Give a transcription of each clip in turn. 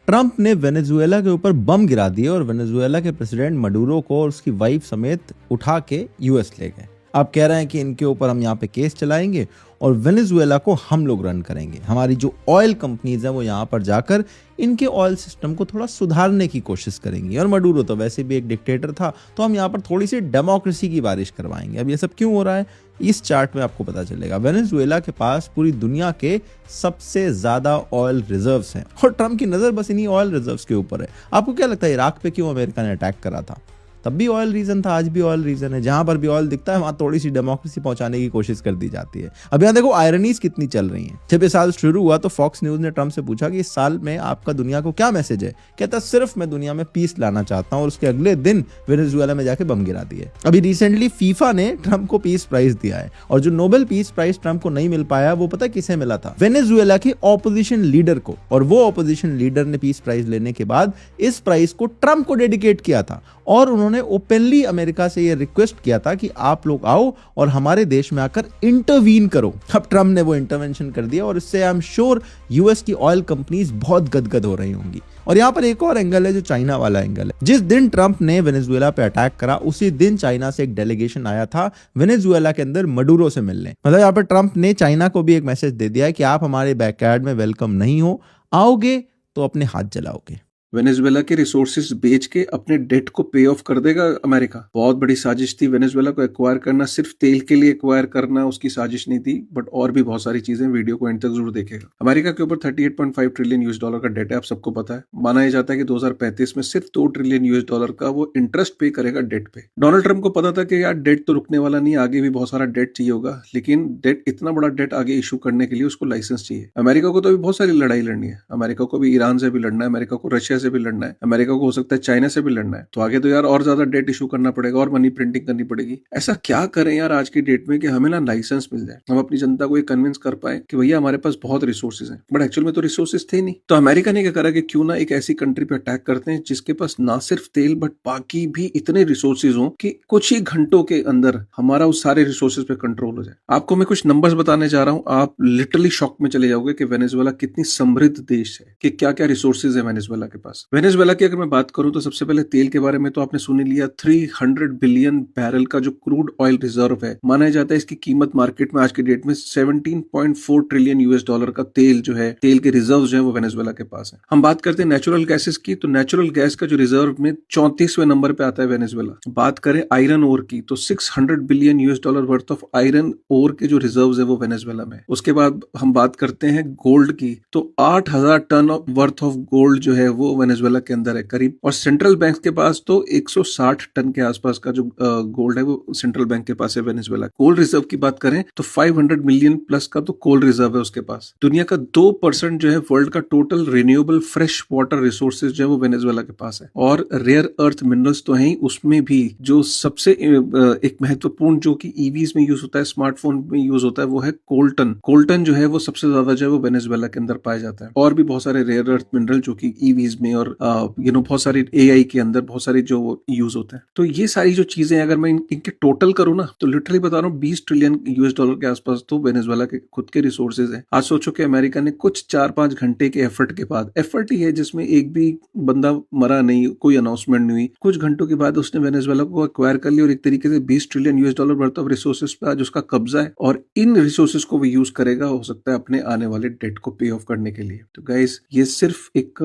Trump ने Venezuela के ऊपर बम गिरा दिए और वेनेजुएला के प्रेसिडेंट मडूरो को और उसकी वाइफ समेत उठा के यूएस ले गए। आप कह रहे हैं कि इनके ऊपर हम यहाँ पे केस चलाएंगे और वेनेजुएला को हम लोग रन करेंगे। हमारी जो ऑयल कंपनीज हैं वो यहाँ पर जाकर इनके ऑयल सिस्टम को थोड़ा सुधारने की कोशिश करेंगी। और मडूरो तो वैसे भी एक डिक्टेटर था, तो हम यहाँ पर थोड़ी सी डेमोक्रेसी की बारिश करवाएंगे। अब ये सब क्यों हो रहा है इस चार्ट में आपको पता चलेगा। वेनेजुएला के पास पूरी दुनिया के सबसे ज्यादा ऑयल रिजर्व्स हैं और ट्रंप की नजर बस इन्हीं ऑयल रिजर्व्स के ऊपर है। आपको क्या लगता है इराक पे क्यों अमेरिका ने अटैक करा था? तब भी ऑयल रीजन था, आज भी ऑयल रीजन है। जहां पर भी ऑयल दिखता है वहां थोड़ी सी डेमोक्रेसी पहुंचाने की कोशिश कर दी जाती है। अब यहां देखो आयरनीज कितनी चल रही हैं। जब ये साल शुरू हुआ तो फॉक्स न्यूज ने ट्रंप से पूछा कि इस साल में आपका दुनिया को क्या मैसेज है। कहता सिर्फ मैं दुनिया में पीस लाना चाहता हूं, और उसके अगले दिन वेनेजुएला में जाके बम गिरा दिए। अभी रिसेंटली फीफा ने ट्रंप को पीस प्राइज दिया है, और जो नोबेल पीस प्राइज ट्रंप को नहीं मिल पाया वो पता किसे मिला था? वेनेजुएला के ऑपोजिशन लीडर को। और वो ऑपोजिशन लीडर ने पीस प्राइज लेने के बाद इस प्राइज को ट्रंप को डेडिकेट किया था, और उन्होंने ओपनली अमेरिका से ये रिक्वेस्ट किया था कि आप लोग आओ और हमारे देश में आकर इंटरवीन करो। अब ट्रंप ने वो इंटरवेंशन कर दिया, और इससे आई एम श्योर यूएस की ऑयल कंपनीज बहुत गदगद हो रही होंगी। और यहाँ पर एक और एंगल है जो चाइना वाला एंगल है। जिस दिन ट्रंप ने वेनेजुएला पे अटैक करा उसी दिन चाइना से एक डेलीगेशन आया था वेनेजुएला के अंदर मडूरो से मिलने। मतलब यहाँ पर ट्रंप ने चाइना को भी एक मैसेज दे दिया है कि आप हमारे बैकयार्ड में वेलकम नहीं हो, आओगे तो अपने हाथ जलाओगे। वेनेजुएला के रिसोर्सेज बेच के अपने डेट को पे ऑफ कर देगा अमेरिका। बहुत बड़ी साजिश थी वेनेजुएला को एक्वायर करना, सिर्फ तेल के लिए एक्वायर करना उसकी साजिश नहीं थी, बट और भी बहुत सारी चीजें। वीडियो को एंड तक जरूर देखेगा। अमेरिका के ऊपर 38.5 ट्रिलियन यूएस डॉलर का डेट है, आप सबको पता है। माना यह जाता है कि 2035 में सिर्फ 2 ट्रिलियन यूएस डॉलर का वो इंटरेस्ट पे करेगा डेट पे। डोनाल्ड ट्रंप को पता था कि यार डेट तो रुकने वाला नहीं, आगे भी बहुत सारा डेट चाहिए होगा, लेकिन डेट, इतना बड़ा डेट आगे इशू करने के लिए उसको लाइसेंस चाहिए। अमेरिका को तो अभी बहुत सारी लड़ाई लड़नी है। अमेरिका को भी ईरान से भी लड़ना है, अमेरिका को रशिया से भी लड़ना है, अमेरिका को हो सकता है चाइना से भी लड़ना है। तो आगे तो यार और ज्यादा डेट इशू करना पड़ेगा और मनी प्रिंटिंग करनी पड़ेगी। ऐसा क्या करें यार आज की डेट में कि हमें ना लाइसेंस मिल जाए, हम अपनी जनता को ये कन्विंस कर पाए कि भैया हमारे पास बहुत रिसोर्सेज हैं। बट एक्चुअल में तो रिसोर्सेज थे नहीं। तो अमेरिका ने क्या करा कि क्यों ना एक ऐसी कंट्री पे अटैक करते हैं जिसके पास ना सिर्फ तेल बट बाकी भी इतने रिसोर्सेज हो कि कुछ ही घंटों के अंदर हमारा उस सारे रिसोर्सेज पे कंट्रोल हो जाए। आपको मैं कुछ नंबर्स बताने जा रहा हूं, आप लिटरली शॉक में चले जाओगे कि वेनेजुएला कितनी समृद्ध देश है, कि क्या क्या रिसोर्सेज है वेनेजुएला के पास। वेनेजुएला की अगर मैं बात करूं तो सबसे पहले तेल के बारे में तो आपने सुन लिया। 300 बिलियन बैरल का जो क्रूड ऑयल रिजर्व है, माना जाता है इसकी कीमत मार्केट में आज की डेट में 17.4 ट्रिलियन यूएस डॉलर का तेल जो है, तेल के रिजर्व जो है वो वेनेजुएला के पास है। हम बात करते हैं नेचुरल गैसेस की, तो नेचुरल गैस का जो रिजर्व में 34वें नंबर पे आता है वेनेजुएला। बात करें आयरन ओर की तो 600 billion US dollar worth of iron ore के जो रिजर्व है वो वेनेजुएला में। उसके बाद हम बात करते हैं गोल्ड की, तो 8000 टन वर्थ ऑफ गोल्ड जो है वो वेनेजुएला के अंदर है करीब। और सेंट्रल बैंक के पास तो 160 टन के आसपास का जो गोल्ड है वो सेंट्रल बैंक के पास है वेनेजुएला। कोल रिजर्व की बात करें तो 500 मिलियन प्लस का तो कोल रिजर्व है उसके पास। दुनिया का 2% जो है वर्ल्ड का total renewable fresh water resources जो है वो वेनेजुएला के पास है। और रेयर अर्थ मिनरल्स तो है ही, उसमें भी जो सबसे एक महत्वपूर्ण जो कि ईवीज में यूज होता है, स्मार्टफोन में यूज होता है, वो है कोल्टन। कोल्टन जो है वो सबसे ज्यादा जो है वो वेनेजुएला के अंदर पाया जाता है। और भी बहुत सारे रेयर अर्थ मिनरल जो कि ईवीज में और बहुत सारी एआई के अंदर बहुत सारी जो यूज होता है। तो ये सारी जो चीजें अगर मैं इनके टोटल करूं ना तो लिटरली बता रहा हूं 20 ट्रिलियन यूएस डॉलर के आसपास तो वेनेजुएला के खुद के रिसोर्सेज हैं। आज सोचो कि अमेरिका ने कुछ 4-5 घंटे के एफर्ट के बाद, एफर्ट ही है जिसमें एक भी बंदा मरा नहीं, कोई अनाउंसमेंट नहीं हुई, कुछ घंटों के बाद उसने वेनेजुएला को एक्वायर कर लिया और एक तरीके से 20 trillion US dollar worth of resources पे आज उसका कब्जा है। और इन रिसोर्सेज को वो यूज करेगा हो सकता है अपने आने वाले डेट को पे ऑफ करने के लिए। तो गाइस ये सिर्फ एक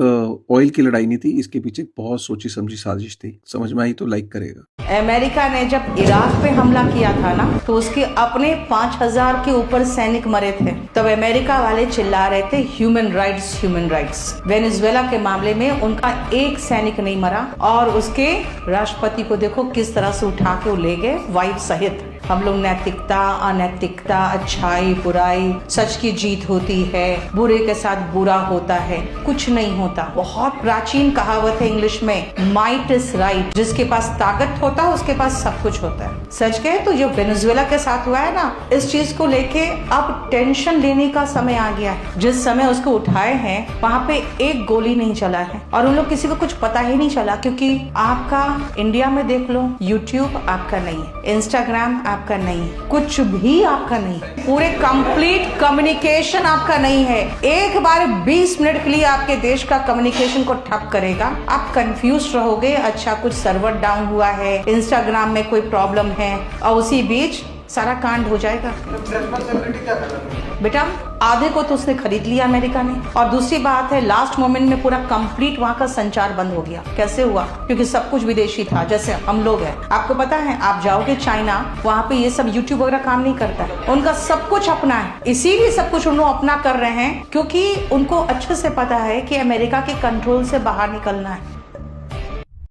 ऑयल की लड़ाई नहीं थी, इसके पीछे बहुत सोची समझी साजिश थी। समझ में आई तो लाइक करेगा। अमेरिका ने जब इराक पे हमला किया था ना तो उसके अपने 5000 के ऊपर सैनिक मरे थे। तब अमेरिका वाले चिल्ला रहे थे human rights, human rights. Venezuela के मामले में उनका एक सैनिक नहीं मरा, और उसके राष्ट्रपति को देखो किस तरह से उठा के ले गए वाइफ सहित। हम लोग नैतिकता, अनैतिकता, अच्छाई, बुराई, सच की जीत होती है, बुरे के साथ बुरा होता है, कुछ नहीं होता। बहुत प्राचीन कहावत है इंग्लिश में, माइट इज राइट। जिसके पास ताकत होता है उसके पास सब कुछ होता है। सच कहे तो जो वेनेजुएला के साथ हुआ है ना, इस चीज को लेके अब टेंशन लेने का समय आ गया है। जिस समय उसको उठाए हैं वहाँ पे एक गोली नहीं चला है और उन लोग किसी को कुछ पता ही नहीं चला, क्योंकि आपका इंडिया में देख लो, यूट्यूब आपका नहीं है, इंस्टाग्राम आपका नहीं है, कुछ भी आपका नहीं है, पूरे कंप्लीट कम्युनिकेशन आपका नहीं है। एक बार 20 मिनट के लिए आपके देश का कम्युनिकेशन को ठप करेगा, आप कंफ्यूज रहोगे, अच्छा कुछ सर्वर डाउन हुआ है, इंस्टाग्राम में कोई प्रॉब्लम है, और उसी बीच सारा कांड हो जाएगा। बेटा आधे को तो उसने खरीद लिया अमेरिका ने, और दूसरी बात है लास्ट मोमेंट में पूरा कंप्लीट वहाँ का संचार बंद हो गया। कैसे हुआ? क्योंकि सब कुछ विदेशी था, जैसे हम लोग हैं। आपको पता है, आप जाओगे चाइना, वहाँ पे ये सब यूट्यूब वगैरह काम नहीं करता है, उनका सब कुछ अपना है। इसीलिए सब कुछ उन लोग अपना कर रहे हैं, क्योंकि उनको अच्छे से पता है कि अमेरिका के कंट्रोल से बाहर निकलना है।